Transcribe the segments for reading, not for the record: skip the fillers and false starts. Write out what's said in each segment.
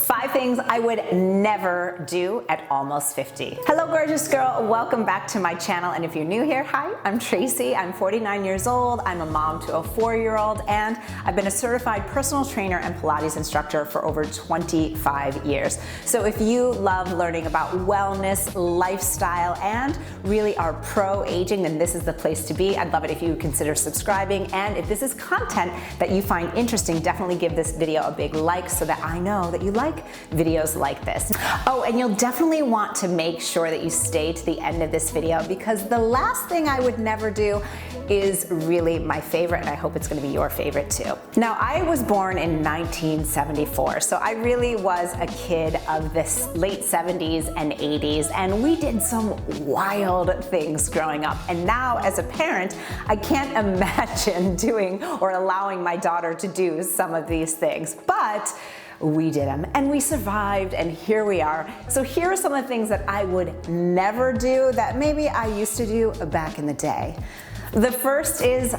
5 things I would never do at almost 50. Hello, gorgeous girl. Welcome back to my channel. And if you're new here, hi, I'm Tracy. I'm 49 years old. I'm a mom to a 4-year-old, and I've been a certified personal trainer and Pilates instructor for over 25 years. So if you love learning about wellness, lifestyle, and really are pro-aging, then this is the place to be. I'd love it if you consider subscribing. And if this is content that you find interesting, definitely give this video a big like so that I know that you like videos like this. Oh, and you'll definitely want to make sure that you stay to the end of this video, because the last thing I would never do is really my favorite, and I hope it's going to be your favorite too. Now, I was born in 1974, so I really was a kid of the late 70s and 80s, and we did some wild things growing up. And now, as a parent, I can't imagine doing or allowing my daughter to do some of these things, but we did them and we survived, and here we are. So here are some of the things that I would never do that maybe I used to do back in the day. The first is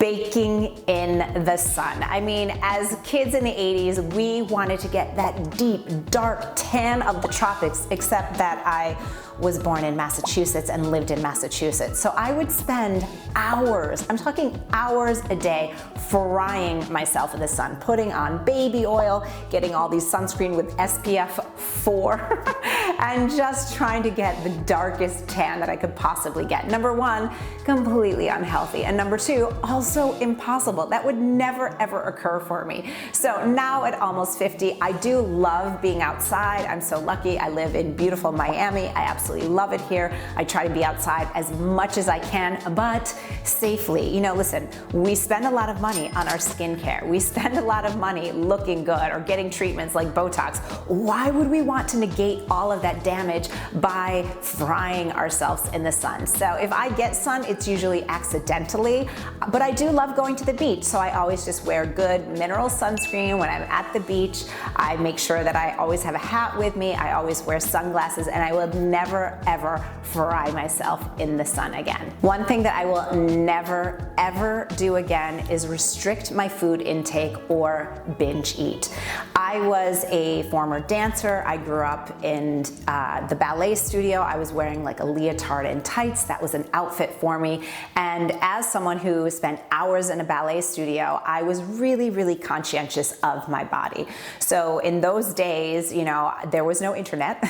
baking in the sun. I mean, as kids in the 80s, we wanted to get that deep, dark tan of the tropics, except that I was born in Massachusetts and lived in Massachusetts. So I would spend hours, I'm talking hours a day, frying myself in the sun, putting on baby oil, getting all these sunscreen with SPF 4, and just trying to get the darkest tan that I could possibly get. Number one, completely unhealthy. And number two, also impossible. That would never ever occur for me. So now at almost 50, I do love being outside. I'm so lucky. I live in beautiful Miami. I absolutely love it here. I try to be outside as much as I can, but safely. You know, listen, we spend a lot of money on our skincare. We spend a lot of money looking good or getting treatments like Botox. Why would we want to negate all of that damage by frying ourselves in the sun? So if I get sun, it's usually accidentally, but I do love going to the beach. So I always just wear good mineral sunscreen when I'm at the beach. I make sure that I always have a hat with me. I always wear sunglasses, and I will never ever fry myself in the sun again. One thing that I will never ever do again is restrict my food intake or binge eat. I was a former dancer. I grew up in the ballet studio. I was wearing like a leotard and tights. That was an outfit for me. And as someone who spent hours in a ballet studio, I was really, really conscientious of my body. So in those days, you know, there was no internet.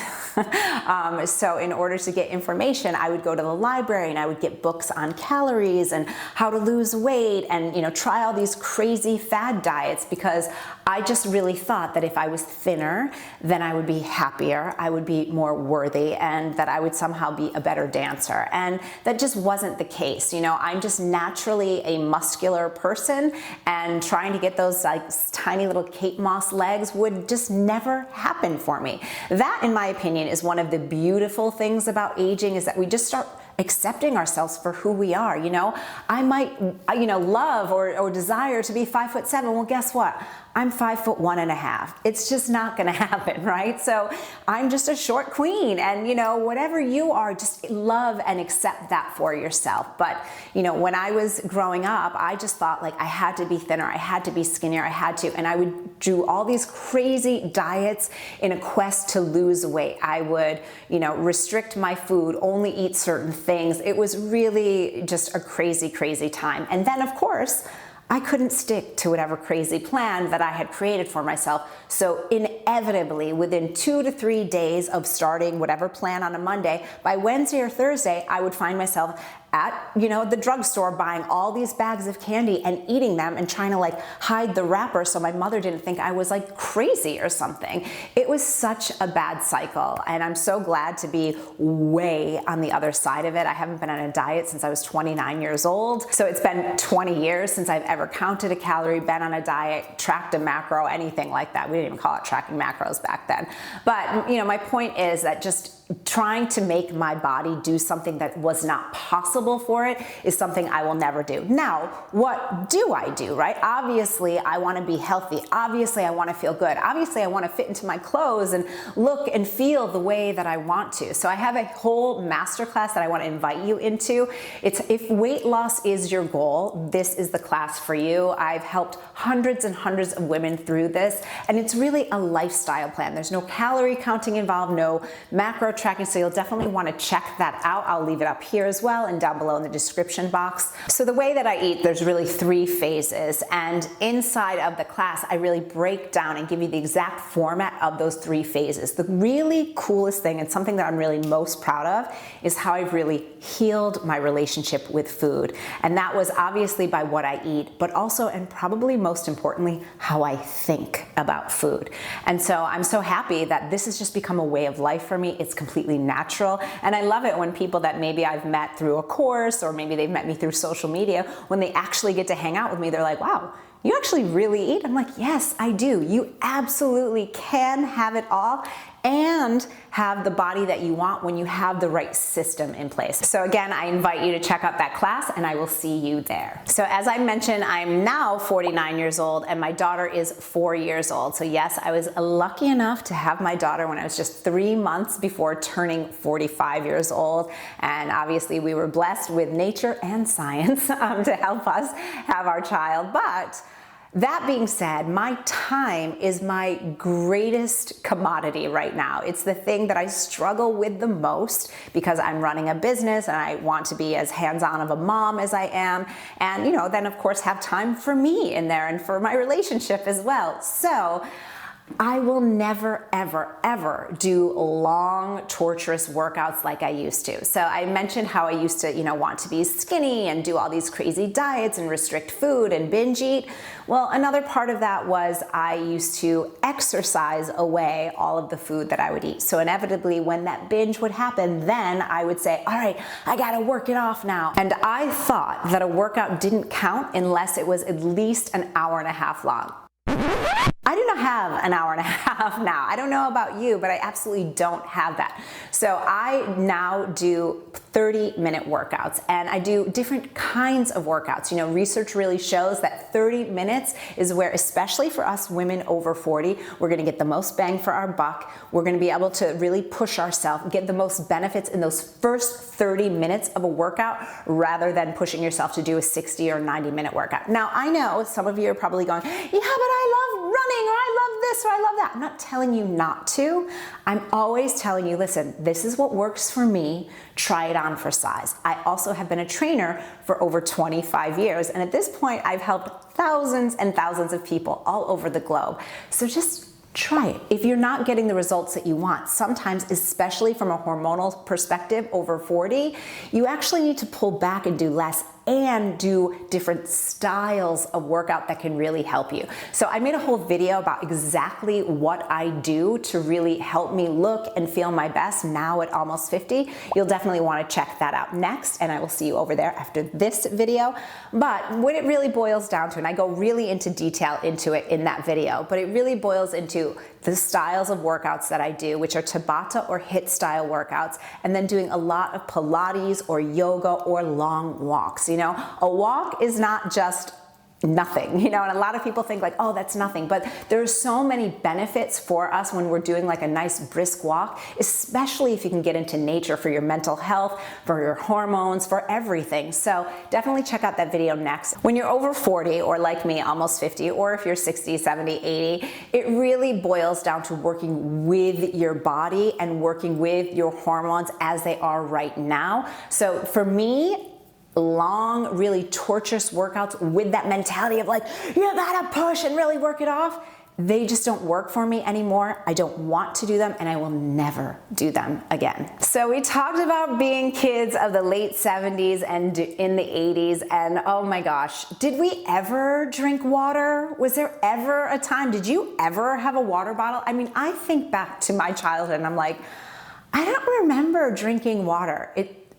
So in order to get information, I would go to the library and I would get books on calories and how to lose weight and, you know, try all these crazy fad diets, because I just really thought that if I was thinner, then I would be happier, I would be more worthy, and that I would somehow be a better dancer. And that just wasn't the case. You know, I'm just naturally a muscular person, and trying to get those like tiny little Kate Moss legs would just never happen for me. That, in my opinion, is one of the beautiful things about aging, is that we just start accepting ourselves for who we are. You know, I might, you know, love or desire to be 5'7". Well, guess what? I'm 5'1½". It's just not gonna happen, right? So I'm just a short queen, and you know, whatever you are, just love and accept that for yourself. But you know, when I was growing up, I just thought like I had to be thinner, I had to be skinnier, I had to, and I would do all these crazy diets in a quest to lose weight. I would, you know, restrict my food, only eat certain things. It was really just a crazy, crazy time. And then of course, I couldn't stick to whatever crazy plan that I had created for myself. So inevitably, within 2 to 3 days of starting whatever plan on a Monday, by Wednesday or Thursday, I would find myself at, you know, the drugstore buying all these bags of candy and eating them and trying to like hide the wrapper so my mother didn't think I was like crazy or something. It was such a bad cycle, and I'm so glad to be way on the other side of it. I haven't been on a diet since I was 29 years old. So it's been 20 years since I've ever counted a calorie, been on a diet, tracked a macro, anything like that. We didn't even call it tracking macros back then. But you know, my point is that just trying to make my body do something that was not possible responsible for it is something I will never do. Now, what do I do, right? Obviously, I want to be healthy. Obviously, I want to feel good. Obviously, I want to fit into my clothes and look and feel the way that I want to. So I have a whole masterclass that I want to invite you into. It's if weight loss is your goal, this is the class for you. I've helped hundreds and hundreds of women through this, and it's really a lifestyle plan. There's no calorie counting involved, no macro tracking, so you'll definitely want to check that out. I'll leave it up here as well and down below in the description box. So the way that I eat, there's really 3 phases, and inside of the class, I really break down and give you the exact format of those 3 phases. The really coolest thing, and something that I'm really most proud of, is how I've really healed my relationship with food. And that was obviously by what I eat, but also, and probably most importantly, how I think about food. And so I'm so happy that this has just become a way of life for me. It's completely natural. And I love it when people that maybe I've met through a course, or maybe they've met me through social media, when they actually get to hang out with me, they're like, wow, you actually really eat? I'm like, yes, I do. You absolutely can have it all and have the body that you want when you have the right system in place. So again, I invite you to check out that class, and I will see you there. So as I mentioned, I'm now 49 years old and my daughter is 4 years old. So yes, I was lucky enough to have my daughter when I was just 3 months before turning 45 years old. And obviously we were blessed with nature and science to help us have our child. But that being said, my time is my greatest commodity right now. It's the thing that I struggle with the most because I'm running a business and I want to be as hands-on of a mom as I am. And, then of course have time for me in there and for my relationship as well. So I will never, ever, ever do long, torturous workouts like I used to. So I mentioned how I used to, want to be skinny and do all these crazy diets and restrict food and binge eat. Well, another part of that was I used to exercise away all of the food that I would eat. So inevitably, when that binge would happen, then I would say, all right, I gotta work it off now. And I thought that a workout didn't count unless it was at least an hour and a half long. I do not have an hour and a half now. I don't know about you, but I absolutely don't have that. So I now do 30-minute workouts, and I do different kinds of workouts. Research really shows that 30 minutes is where, especially for us women over 40, we're gonna get the most bang for our buck. We're gonna be able to really push ourselves, get the most benefits in those first 30 minutes of a workout rather than pushing yourself to do a 60 or 90-minute workout. Now, I know some of you are probably going, yeah, but I love running, or I love this, or I love that. I'm not telling you not to. I'm always telling you, listen, this is what works for me. Try it on for size. I also have been a trainer for over 25 years. And at this point, I've helped thousands and thousands of people all over the globe. So just try it. If you're not getting the results that you want, sometimes, especially from a hormonal perspective over 40, you actually need to pull back and do less and do different styles of workout that can really help you. So I made a whole video about exactly what I do to really help me look and feel my best now at almost 50. You'll definitely want to check that out next, and I will see you over there after this video. But what it really boils down to, and I go really into detail into it in that video, but it really boils into the styles of workouts that I do, which are Tabata or HIIT style workouts, and then doing a lot of Pilates or yoga or long walks. A walk is not just nothing, and a lot of people think like, oh, that's nothing, but there's so many benefits for us when we're doing like a nice brisk walk, especially if you can get into nature for your mental health, for your hormones, for everything. So definitely check out that video next. When you're over 40 or like me, almost 50, or if you're 60, 70, 80, it really boils down to working with your body and working with your hormones as they are right now. So for me, long, really torturous workouts with that mentality of like, you gotta push and really work it off, they just don't work for me anymore. I don't want to do them, and I will never do them again. So we talked about being kids of the late 70s and in the 80s, and oh my gosh, did we ever drink water? Was there ever a time? Did you ever have a water bottle? I mean, I think back to my childhood and I'm like, I don't remember drinking water.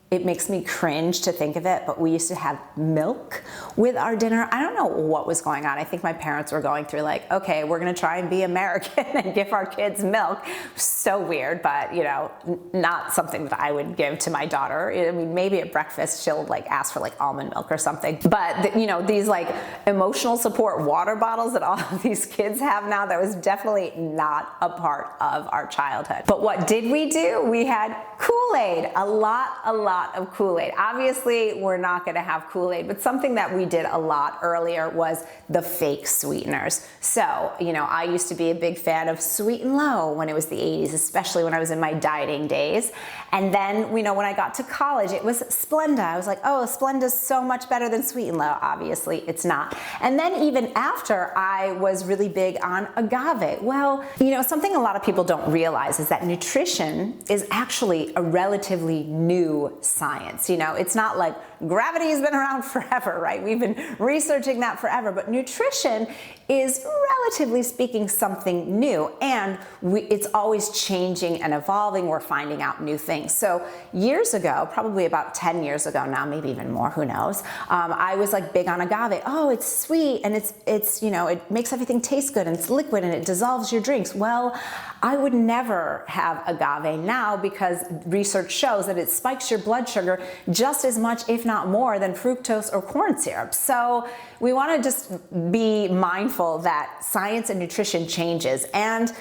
it makes me cringe to think of it, but we used to have milk with our dinner. I don't know what was going on. I think my parents were going through like, okay, we're gonna try and be American and give our kids milk. So weird, but you know, not something that I would give to my daughter. I mean, maybe at breakfast she'll like ask for like almond milk or something. But you know, these like emotional support water bottles that all of these kids have now, that was definitely not a part of our childhood. But what did we do? We had Kool-Aid, a lot of Kool-Aid. Obviously, we're not gonna have Kool-Aid, but something that we did a lot earlier was the fake sweeteners. So, you know, I used to be a big fan of Sweet and Low when it was the 80s, especially when I was in my dieting days. And then, you know, when I got to college, it was Splenda. I was like, oh, Splenda's so much better than Sweet and Low. Obviously, it's not. And then even after, I was really big on agave. Well, you know, something a lot of people don't realize is that nutrition is actually a relatively new science. You know, it's not like gravity has been around forever, right? We've been researching that forever, but nutrition is, relatively speaking, something new, and it's always changing and evolving. We're finding out new things. So years ago, probably about 10 years ago now, maybe even more, who knows, I was like big on agave. Oh, it's sweet, and it's you know, it makes everything taste good, and it's liquid, and it dissolves your drinks. Well, I would never have agave now because research shows that it spikes your blood sugar just as much, if not more, than fructose or corn syrup. So we want to just be mindful that science and nutrition changes, and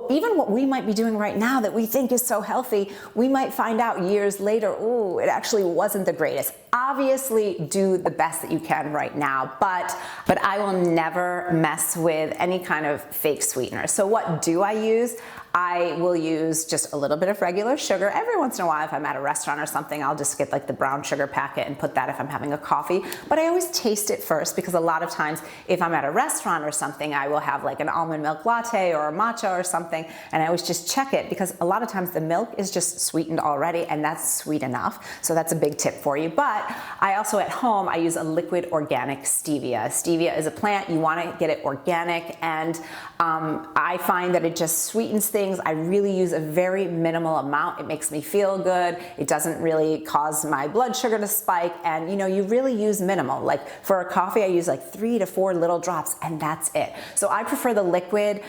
even what we might be doing right now that we think is so healthy, we might find out years later, ooh, it actually wasn't the greatest. Obviously, do the best that you can right now, but I will never mess with any kind of fake sweetener. So what do I use? I will use just a little bit of regular sugar. Every once in a while, if I'm at a restaurant or something, I'll just get like the brown sugar packet and put that if I'm having a coffee. But I always taste it first, because a lot of times if I'm at a restaurant or something, I will have like an almond milk latte or a matcha or something, and I always just check it, because a lot of times the milk is just sweetened already, and that's sweet enough. So that's a big tip for you. But I also, at home, I use a liquid organic stevia. Stevia is a plant. You want to get it organic, and I find that it just sweetens things. I really use a very minimal amount. It makes me feel good. It doesn't really cause my blood sugar to spike, and you know, you really use minimal. Like for a coffee, I use like 3 to 4 little drops, and that's it. So I prefer the liquid.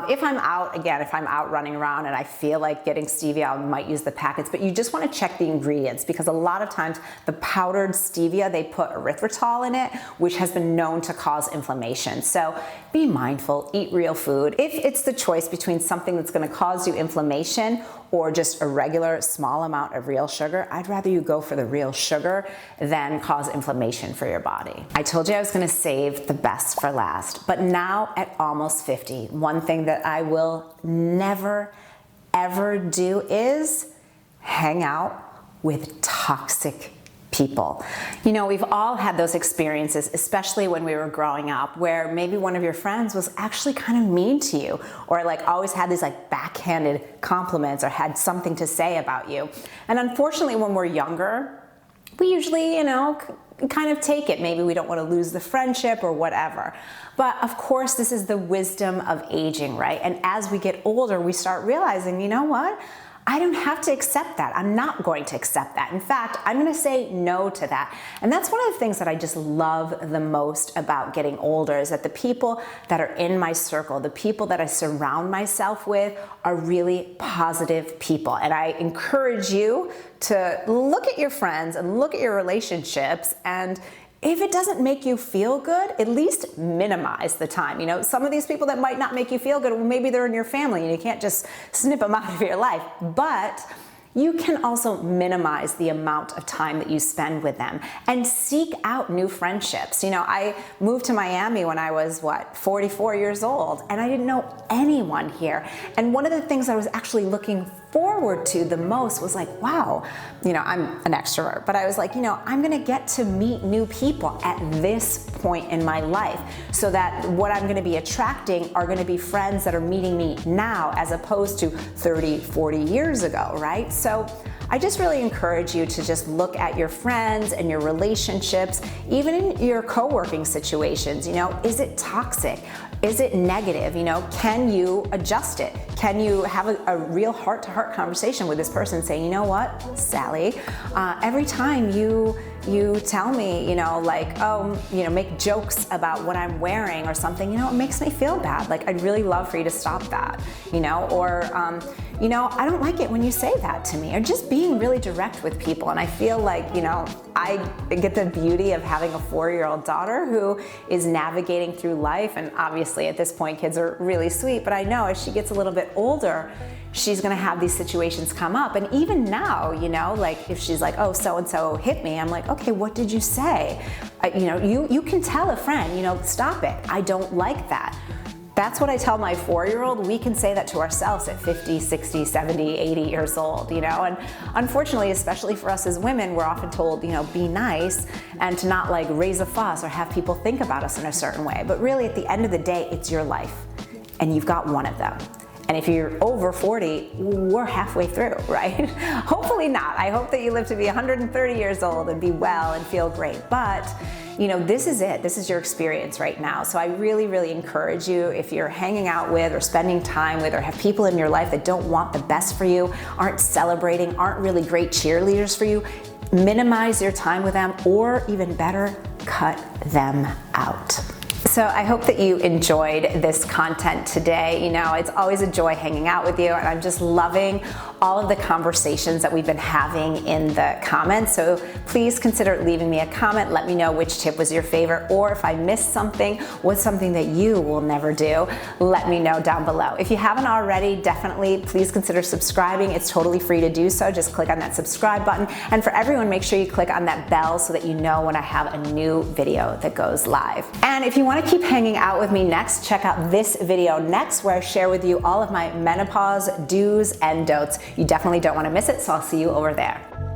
If I'm out, again, if I'm out running around and I feel like getting stevia, I might use the packets, but you just want to check the ingredients, because a lot of times the powdered stevia, they put erythritol in it, which has been known to cause inflammation. So be mindful, eat real food. If it's the choice between something that's going to cause you inflammation or just a regular small amount of real sugar, I'd rather you go for the real sugar than cause inflammation for your body. I told you I was going to save the best for last, but now at almost 50, one thing that I will never, ever do is hang out with toxic people. You know, we've all had those experiences, especially when we were growing up, where maybe one of your friends was actually kind of mean to you, or like always had these like backhanded compliments or had something to say about you. And unfortunately, when we're younger, we usually, you know, kind of take it. Maybe we don't want to lose the friendship or whatever. But of course, this is the wisdom of aging, right? And as we get older, we start realizing, you know what? I don't have to accept that. I'm not going to accept that. In fact, I'm going to say no to that. And that's one of the things that I just love the most about getting older, is that the people that are in my circle, the people that I surround myself with, are really positive people. And I encourage you to look at your friends and look at your relationships, and if it doesn't make you feel good, at least minimize the time. You know, some of these people that might not make you feel good, well, maybe they're in your family and you can't just snip them out of your life. But you can also minimize the amount of time that you spend with them and seek out new friendships. You know, I moved to Miami when I was, 44 years old, and I didn't know anyone here. And one of the things I was actually looking forward to the most was like, wow, you know, I'm an extrovert, but I was like, you know, I'm gonna get to meet new people at this point in my life, so that what I'm gonna be attracting are gonna be friends that are meeting me now, as opposed to 30, 40 years ago, right? So I just really encourage you to just look at your friends and your relationships, even in your co-working situations. You know, is it toxic? Is it negative? You know, can you adjust it? Can you have a real heart-to-heart conversation with this person saying, you know what, Sally, every time you tell me, you know, like, oh, you know, make jokes about what I'm wearing or something, you know, it makes me feel bad. Like, I'd really love for you to stop that, you know, or, you know, I don't like it when you say that to me, or just being really direct with people. And I feel like, you know, I get the beauty of having a 4-year-old daughter who is navigating through life. And obviously at this point, kids are really sweet, but I know as she gets a little bit older, she's gonna have these situations come up. And even now, you know, like if she's like, oh, so-and-so hit me, I'm like, okay, what did you say? You know, you can tell a friend, you know, stop it. I don't like that. That's what I tell my 4-year-old. We can say that to ourselves at 50, 60, 70, 80 years old, you know? And unfortunately, especially for us as women, we're often told, you know, be nice and to not like raise a fuss or have people think about us in a certain way. But really at the end of the day, it's your life and you've got one of them. And if you're over 40, we're halfway through, right? Hopefully not. I hope that you live to be 130 years old and be well and feel great. But, you know, this is it. This is your experience right now. So I really, really encourage you, if you're hanging out with or spending time with or have people in your life that don't want the best for you, aren't celebrating, aren't really great cheerleaders for you, minimize your time with them, or even better, cut them out. So I hope that you enjoyed this content today. You know, it's always a joy hanging out with you, and I'm just loving all of the conversations that we've been having in the comments. So please consider leaving me a comment. Let me know which tip was your favorite, or if I missed something, what's something that you will never do, let me know down below. If you haven't already, definitely please consider subscribing. It's totally free to do so. Just click on that subscribe button. And for everyone, make sure you click on that bell so that you know when I have a new video that goes live. And if you want to keep hanging out with me next, check out this video next, where I share with you all of my menopause do's and don'ts. You definitely don't want to miss it, so I'll see you over there.